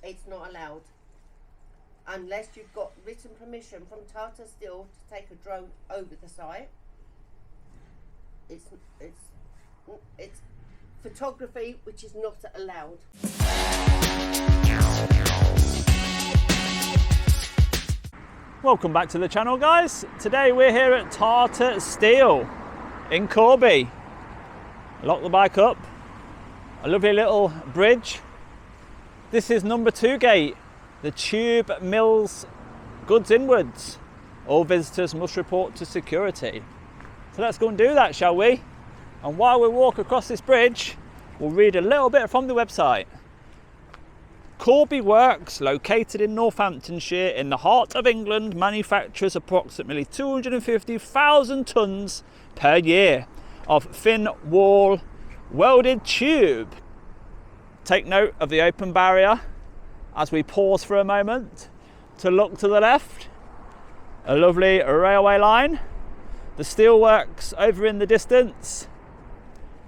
it's not allowed. Unless you've got written permission from Tata Steel to take a drone over the site. It's photography which is not allowed. Welcome back to the channel, guys. Today we're here at Tata Steel in Corby. Lock the bike up. A lovely little bridge. This is number 2 gate. The tube mills goods inwards. All visitors must report to security. So let's go and do that, shall we? And while we walk across this bridge, we'll read a little bit from the website. Corby Works, located in Northamptonshire in the heart of England, manufactures approximately 250,000 tonnes per year of thin wall welded tube. Take note of the open barrier as we pause for a moment to look to the left. A lovely railway line. The steelworks over in the distance.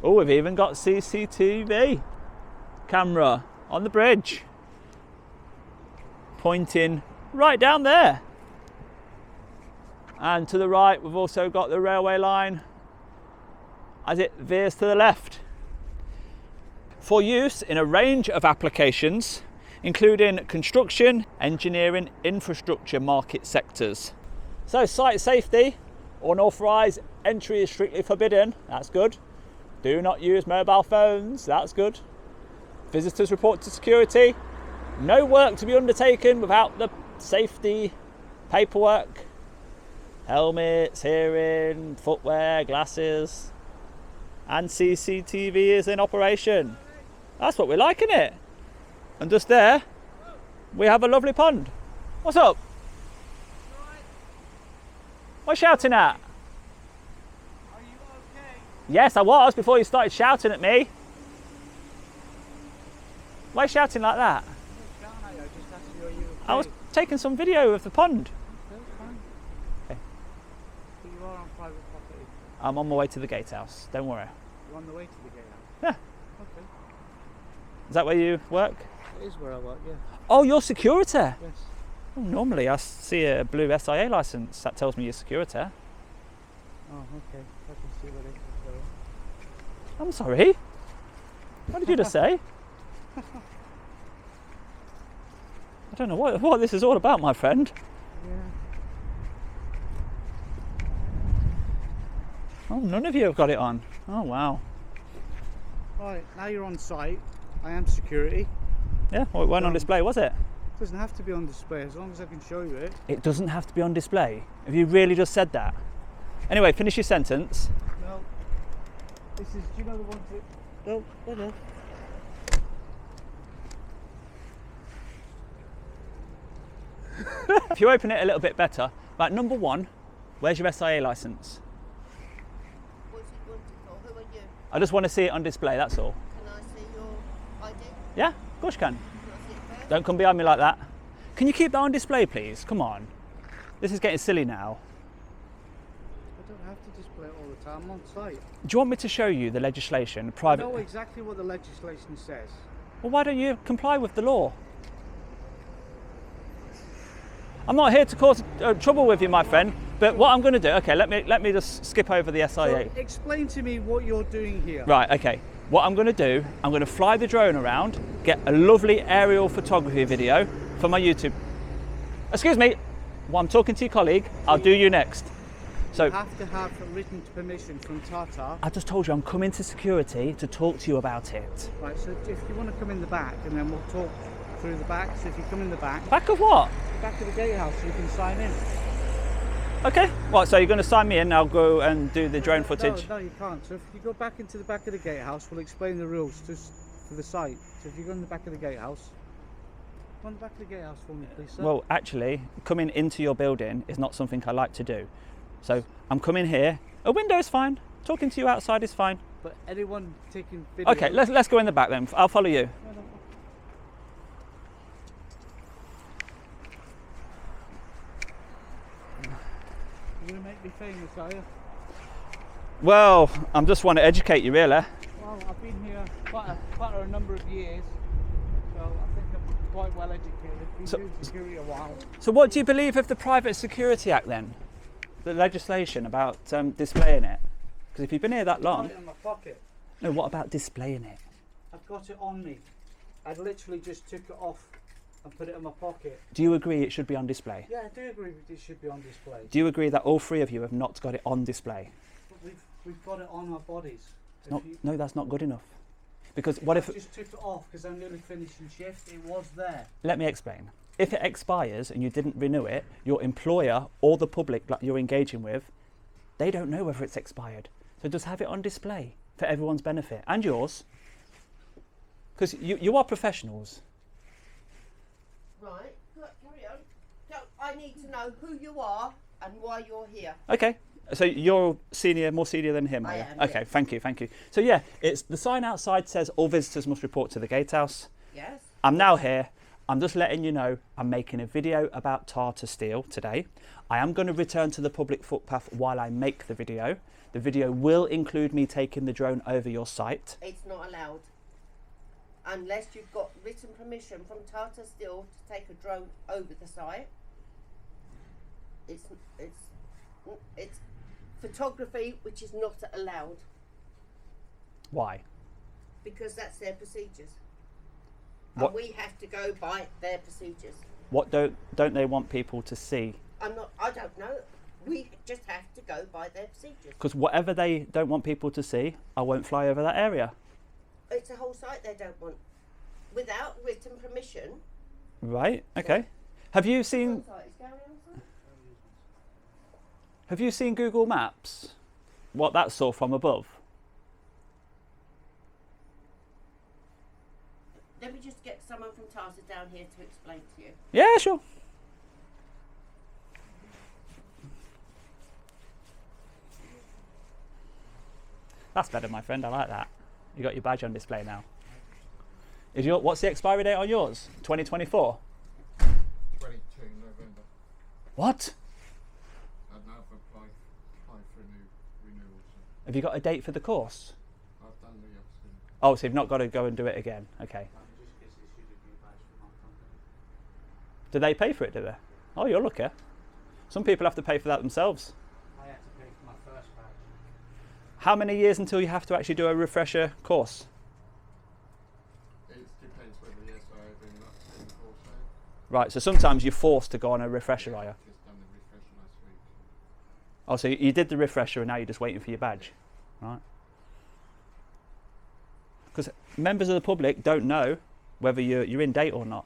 Oh, we've even got CCTV camera on the bridge, pointing right down there. And to the right, we've also got the railway line as it veers to the left. For use in a range of applications, including construction, engineering, infrastructure market sectors. So site safety, unauthorised entry is strictly forbidden, that's good. Do not use mobile phones, that's good. Visitors report to security. No work to be undertaken without the safety paperwork. Helmets, hearing, footwear, glasses, and CCTV is in operation. That's what we like, isn't it? And just there, we have a lovely pond. What's up? What are you shouting at? Are you okay? Yes, I was, before you started shouting at me. Why are you shouting like that? I was taking some video of the pond. Okay, fine. Okay. But you are on private property. I'm on my way to the gatehouse, don't worry. You're on the way to the gatehouse? Yeah. Okay. Is that where you work? It is where I work, yeah. Oh, you're security? Yes. Oh, normally I see a blue SIA licence that tells me you're security. Oh, okay. I can see what it is going. I'm sorry. What did you just say? I don't know what this is all about, my friend. Yeah. Oh, none of you have got it on. Oh, wow. Right, now you're on site. I am security. Yeah, well, it weren't on display, was it? It doesn't have to be on display as long as I can show you it. It doesn't have to be on display. Have you really just said that? Anyway, finish your sentence. No. This is, do you know the ones that... No, no. If you open it a little bit better, right, number 1, where's your SIA licence? What's it wanted for? Who are you? I just want to see it on display, that's all. Can I see your ID? Yeah, of course you can. Can I see it first? Don't come behind me like that. Can you keep that on display, please? Come on. This is getting silly now. I don't have to display it all the time. I'm on site. Do you want me to show you the legislation? I know exactly what the legislation says. Well, why don't you comply with the law? I'm not here to cause trouble with you, my friend, but what I'm going to do, okay, let me just skip over the SIA. So explain to me what you're doing here. Right, okay. What I'm going to do, I'm going to fly the drone around, get a lovely aerial photography video for my YouTube. Excuse me, while I'm talking to your colleague, I'll do you next. So You have to have a written permission from Tata. I just told you I'm coming to security to talk to you about it. Right, so if you want to come in the back and then we'll talk through the back. So if you come in the back, Back of what? back of the gatehouse, so you can sign in. Okay, right, so you're going to sign me in, I'll go and do the drone footage. No, you can't. So if you go back into the back of the gatehouse, we'll explain the rules to the site. So if you go in the back of the gatehouse, go in the back of the gatehouse for me, please, sir. Well, actually, coming into your building is not something I like to do. So I'm coming here. A window is fine. Talking to you outside is fine. But anyone taking video... Okay, let's go in the back then. I'll follow you. No. You're going to make me famous, are you? Well, I just want to educate you, really. Well, I've been here quite a number of years, so I think quite well educated. Been doing security a while. So what do you believe of the Private Security Act then? The legislation about displaying it? Because if you've been here that long... I've got it in my pocket. No, what about displaying it? I've got it on me. I literally just took it off and put it in my pocket. Do you agree it should be on display? Yeah, I do agree it should be on display. Do you agree that all three of you have not got it on display? But we've got it on our bodies. No, that's not good enough. Because what if... I just took it off because I'm nearly finishing shift. It was there. Let me explain. If it expires and you didn't renew it, your employer or the public that you're engaging with, they don't know whether it's expired. So just have it on display for everyone's benefit and yours. Because you are professionals. Right, carry on. So I need to know who you are and why you're here. Okay. So you're senior, more senior than him, are I you? am, Okay, yes. thank you, thank you. So yeah, it's the sign outside says all visitors must report to the gatehouse. Yes. I'm now here. I'm just letting you know I'm making a video about Tata Steel today. I am going to return to the public footpath while I make the video. The video will include me taking the drone over your site. It's not allowed. Unless you've got written permission from Tata Steel to take a drone over the site. It's photography which is not allowed Why? because that's their procedures. What- And we have to go by their procedures. What don't they want people to see? I don't know. We just have to go by their procedures. Because whatever they don't want people to see, I won't fly over that area. It's a whole site they don't want. Without written permission. Right, okay. Have you seen Google Maps? What that saw from above? Let me just get someone from Tata down here to explain to you. Yeah, sure. That's better, my friend. I like that. You got your badge on display now. What's the expiry date on yours? 2024? 22 November. What? I'd now apply for renewals. Have you got a date for the course? I've done the option. Oh, so you've not got to go and do it again. Okay. Just gets issued a new badge from our company. Do they pay for it, do they? Oh, you're lucky. Some people have to pay for that themselves. I had to pay for my first badge. How many years until you have to actually do a refresher course? It depends whether the SIA have been locked in also. Right, so sometimes you're forced to go on a refresher, are you? Just done the refresher last week. Oh, so you did the refresher and now you're just waiting for your badge, right? Because members of the public don't know whether you're in date or not.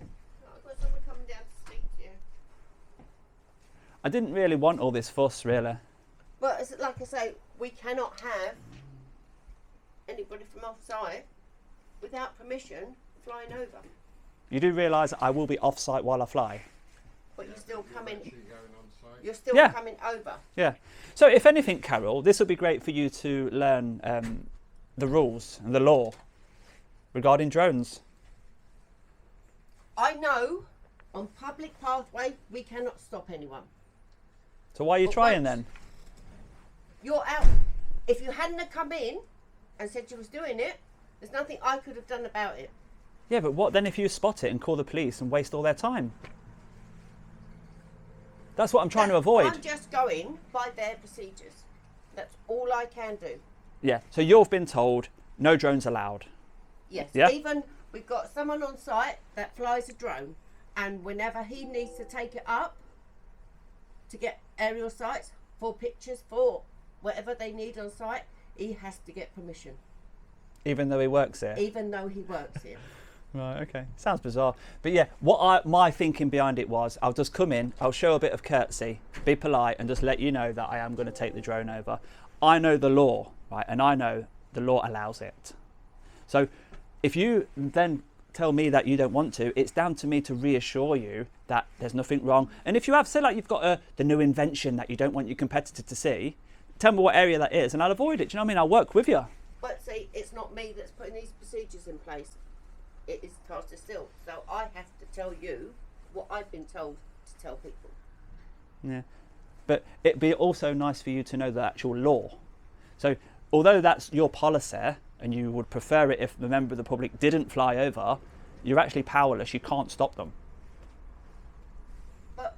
I've got someone coming down to speak to you. I didn't really want all this fuss, really. But it's like I say, we cannot have anybody from off-site without permission flying over. You do realise I will be off-site while I fly? But you're still coming. Actually going on site. You're still Yeah. coming over. Yeah. So if anything, Carol, this will be great for you to learn the rules and the law regarding drones. I know on public pathway we cannot stop anyone. So why are you But trying once- then? You're out. If you hadn't have come in and said you was doing it, there's nothing I could have done about it. Yeah, but what then if you spot it and call the police and waste all their time? That's what I'm trying to avoid. I'm just going by their procedures. That's all I can do. Yeah, so you've been told no drones allowed. Yes. Yeah. Even we've got someone on site that flies a drone, and whenever he needs to take it up to get aerial sites for pictures, for whatever they need on site, he has to get permission, Even though he works here. even though he works here. Right, okay. Sounds bizarre. But yeah, my thinking behind it was I'll just come in, I'll show a bit of courtesy, be polite, and just let you know that I am going to take the drone over. I know the law, right? And I know the law allows it. So if you then tell me that you don't want to, it's down to me to reassure you that there's nothing wrong. And if you have, say like you've got the new invention that you don't want your competitor to see, tell me what area that is and I'll avoid it. Do you know what I mean? I'll work with you. But see, it's not me that's putting these procedures in place. It is Tata Steel. So I have to tell you what I've been told to tell people. Yeah. But it'd be also nice for you to know the actual law. So although that's your policy and you would prefer it if the member of the public didn't fly over, you're actually powerless. You can't stop them. But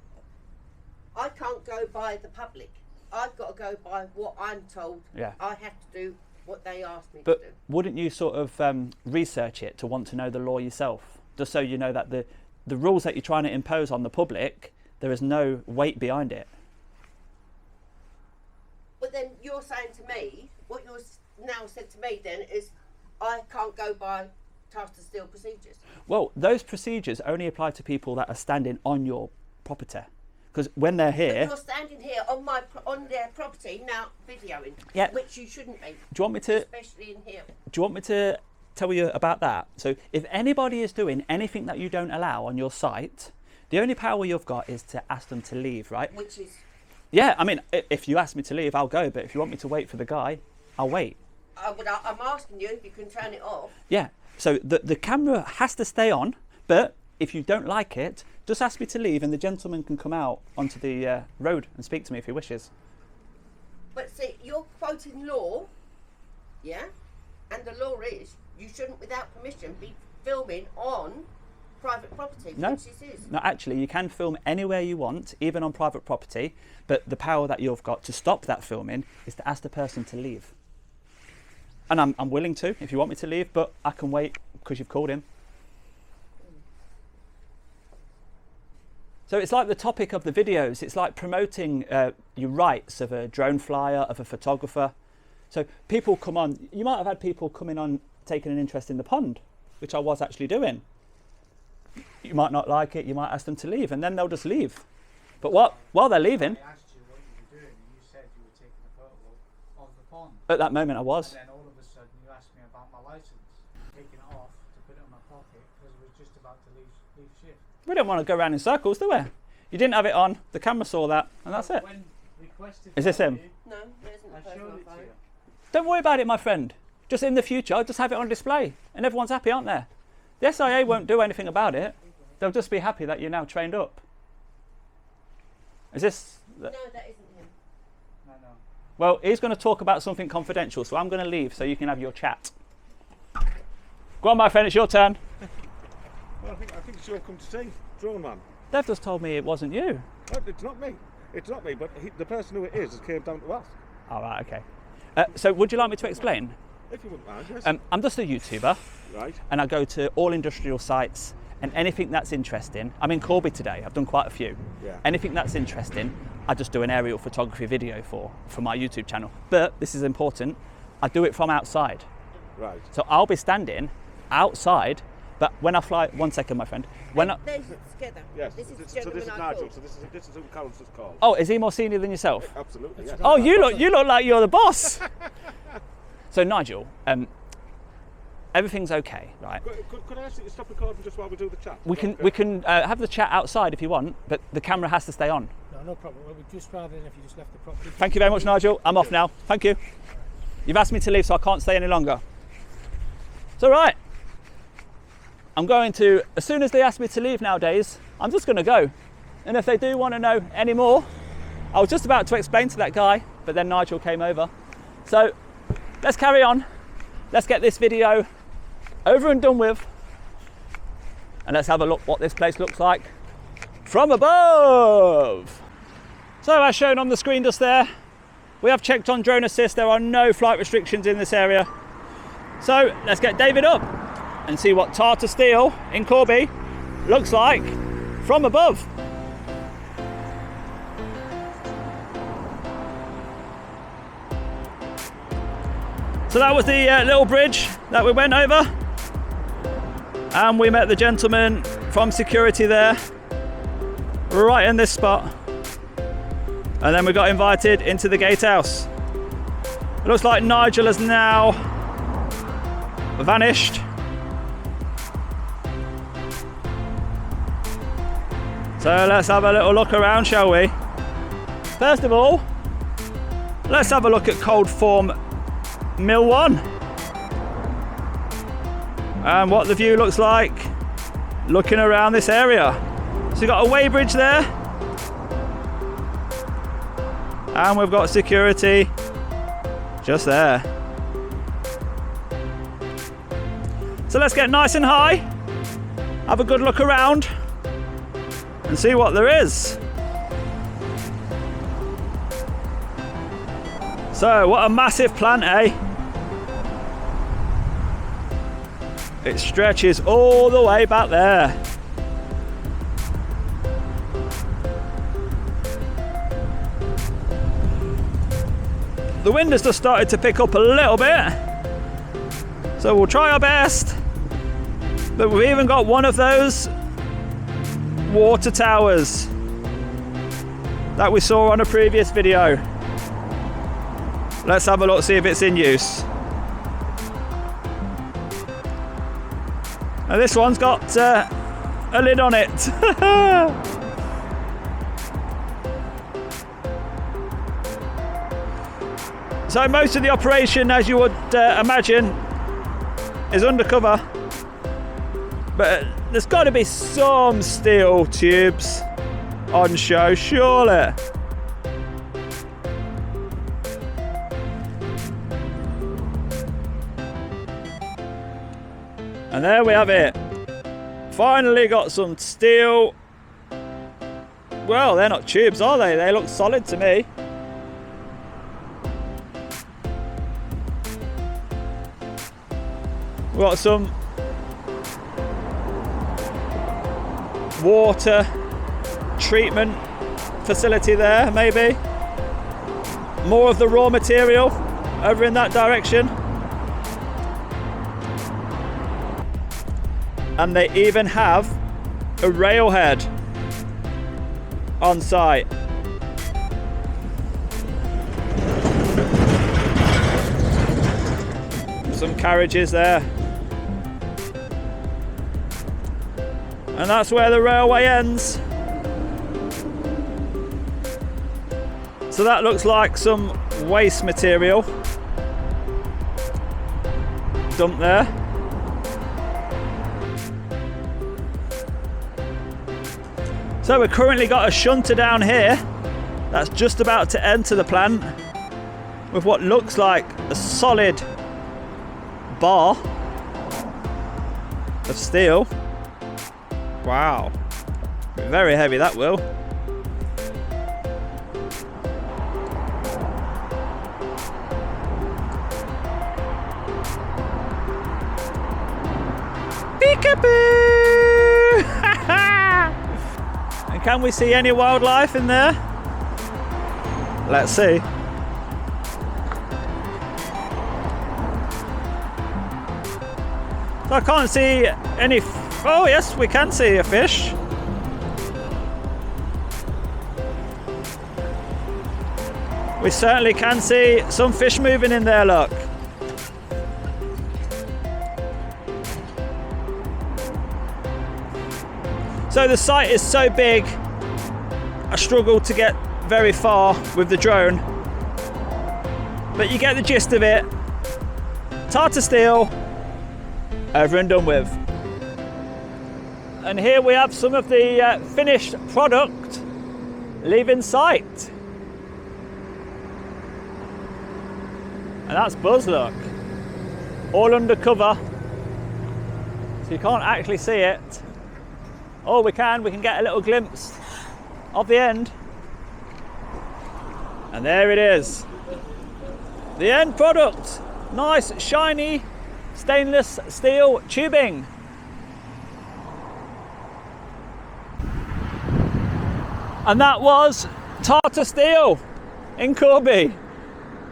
I can't go by the public. I've got to go by what I'm told. Yeah. I have to do what they ask me But to do. wouldn't you sort of research it to want to know the law yourself? Just so you know that the rules that you're trying to impose on the public, there is no weight behind it. But then you're saying to me, what you're now said to me then is, I can't go by Tata Steel procedures. Well, those procedures only apply to people that are standing on your property. Because when they're here... But you're standing here on their property now videoing, Yeah. which you shouldn't be. Do you want me to... Especially in here. Do you want me to tell you about that? So if anybody is doing anything that you don't allow on your site, the only power you've got is to ask them to leave, right? Which is... Yeah, I mean, if you ask me to leave, I'll go. But if you want me to wait for the guy, I'll wait. But I'm asking you if you can turn it off. Yeah, so the camera has to stay on, but if you don't like it, just ask me to leave and the gentleman can come out onto the road and speak to me if he wishes. But see, you're quoting law, yeah? And the law is, you shouldn't, without permission, be filming on private property, No, which this is. no, actually, you can film anywhere you want, even on private property, but the power that you've got to stop that filming is to ask the person to leave. And I'm willing to, if you want me to leave, but I can wait because you've called him. So it's like the topic of the videos, it's like promoting your rights of a drone flyer, of a photographer. So people come on, you might have had people coming on taking an interest in the pond, which I was actually doing. You might not like it, you might ask them to leave, and then they'll just leave. But while they're leaving... I asked you what you were doing, and you said you were taking a photo of the pond. At that moment I was. And then all of a sudden you asked me about my licence, taking it off to put it in my pocket because I was just about to leave shift. We don't want to go around in circles, do we? You didn't have it on, the camera saw that, and that's it. When requested Is this from him? you, No, there isn't a I personal showed it to phone. you. Don't worry about it, my friend. Just in the future, I'll just have it on display, and everyone's happy, aren't they? The SIA won't do anything about it. They'll just be happy that you're now trained up. Is this... No, that isn't him. No. Well, he's going to talk about something confidential, so I'm going to leave so you can have your chat. Go on, my friend, it's your turn. Well, I think it's your come to see, drone man. They've just told me it wasn't you. Oh, it's not me. It's not me, but the person who it is has came down to ask. All right, okay. So would you like me to explain? If you wouldn't mind, yes. I'm just a YouTuber, Right. and I go to all industrial sites and anything that's interesting. I'm in Corby today, I've done quite a few. Yeah. Anything that's interesting, I just do an aerial photography video for my YouTube channel. But this is important, I do it from outside. Right. So I'll be standing outside, but when I fly, 1 second, my friend. When I, They're together. Yes. This is the so gentleman this is I Nigel. called. So this is who Carol's just called. oh, is he more senior than yourself? Absolutely. Yes. Oh, you look like you're the boss. So Nigel, everything's okay, right? Could I ask you to stop recording just while we do the chat? We can Okay. we can have the chat outside if you want, but the camera has to stay on. No problem. Well, we'd just rather than if you just left the property. Thank you very much, Nigel. I'm off now. Thank you. You've asked me to leave, so I can't stay any longer. It's all right. I'm going to, as soon as they ask me to leave nowadays, I'm just going to go. And if they do want to know any more, I was just about to explain to that guy, but then Nigel came over. So let's carry on. Let's get this video over and done with. And let's have a look what this place looks like from above. So as shown on the screen just there, we have checked on drone assist. There are no flight restrictions in this area. So let's get David up and see what Tata Steel in Corby looks like from above. So that was the little bridge that we went over, and we met the gentleman from security there, right in this spot. And then we got invited into the gatehouse. It looks like Nigel has now vanished. So let's have a little look around, shall we? First of all, let's have a look at cold form Mill 1 and what the view looks like looking around this area. So we've got a weighbridge there, and we've got security just there. So let's get nice and high have a good look around and see what there is. So, what a massive plant, eh? It stretches all the way back there. The wind has just started to pick up a little bit, so we'll try our best. But we've even got one of those water towers that we saw on a previous video. Let's have a look, see if it's in use. And this one's got a lid on it. So most of the operation, as you would imagine, is undercover. But there's got to be some steel tubes on show, surely. And there we have it. Finally got some steel. Well, they're not tubes, are they? They look solid to me. We've got some water treatment facility there, maybe. More of the raw material over in that direction. And they even have a railhead on site. Some carriages there. And that's where the railway ends. So that looks like some waste material dumped there. So we've currently got a shunter down here that's just about to enter the plant with what looks like a solid bar of steel. Wow, very heavy that will. Peekaboo! And can we see any wildlife in there? Let's see. So I can't see any. Oh yes, we can see a fish. We certainly can see some fish moving in there, look. So the site is so big, I struggle to get very far with the drone. But you get the gist of it. Tata Steel, over and done with. And here we have some of the finished product leaving site. And that's Buzz, look. All under cover, so you can't actually see it. Oh, we can get a little glimpse of the end. And there it is. The end product. Nice, shiny, stainless steel tubing. And that was Tata Steel in Corby.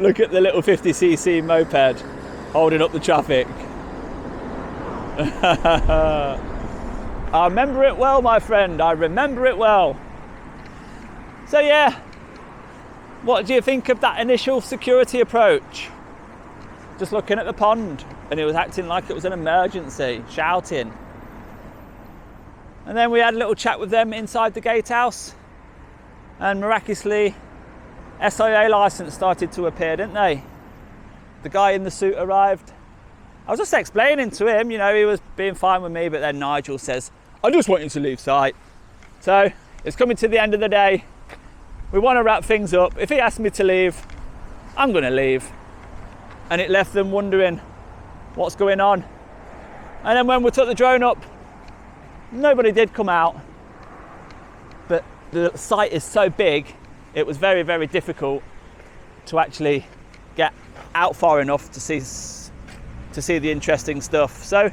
Look at the little 50cc moped holding up the traffic. I remember it well, my friend. I remember it well. So yeah, what do you think of that initial security approach? Just looking at the pond, and it was acting like it was an emergency, shouting. And then we had a little chat with them inside the gatehouse, and miraculously, SIA license started to appear, didn't they? The guy in the suit arrived. I was just explaining to him, you know, he was being fine with me, but then Nigel says, I just want you to leave site. So it's coming to the end of the day. We want to wrap things up. If he asks me to leave, I'm going to leave. And it left them wondering what's going on. And then when we took the drone up, Nobody did come out, but the site is so big, it was very, very difficult to actually get out far enough to see the interesting stuff. So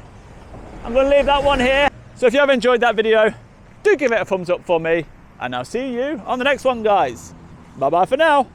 I'm going to leave that one here. So if you have enjoyed that video, do give it a thumbs up for me, and I'll see you on the next one, guys. Bye bye for now.